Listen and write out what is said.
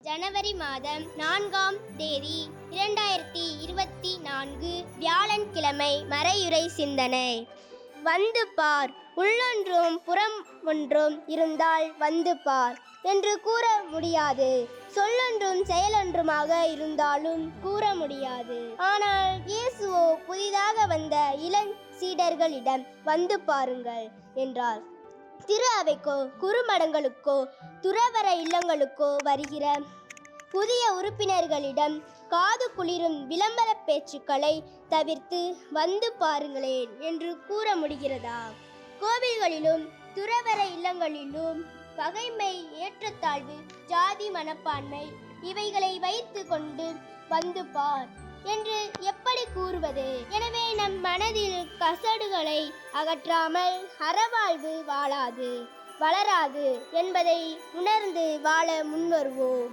ஜனவரி மாதம் 4ஆம் தேதி 2024 வியாழன்கிழமை. மறையுரை சிந்தனை. வந்து பார், உள்ளொன்றும் புறம் ஒன்றும் இருந்தால் வந்து பார் என்று கூற முடியாது. சொல்லொன்றும் செயலொன்றுமாக இருந்தாலும் கூற முடியாது. ஆனால் இயேசுவோ புதிதாக வந்த இளஞ்சீடர்களிடம் வந்து பாருங்கள் என்றார். திரு அவைக்கோ, குறுமடங்களுக்கோ, துறவற இல்லங்களுக்கோ வருகிற புதிய உறுப்பினர்களிடம் காது குளிரும் விளம்பர பேச்சுக்களை தவிர்த்து வந்து பாருங்களேன் என்று கூற முடிகிறதா? கோவில்களிலும் துறவற இல்லங்களிலும் பகைமை, ஏற்றத்தாழ்வு, ஜாதி மனப்பான்மை இவைகளை வைத்து கொண்டு வந்து பார் என்று எப்படி கூறுவது? எனவே நம் மனதில் கசடுகளை அகற்றாமல் அறவாழ்வு வளராது என்பதை உணர்ந்து வாழ முன்வருவோம்.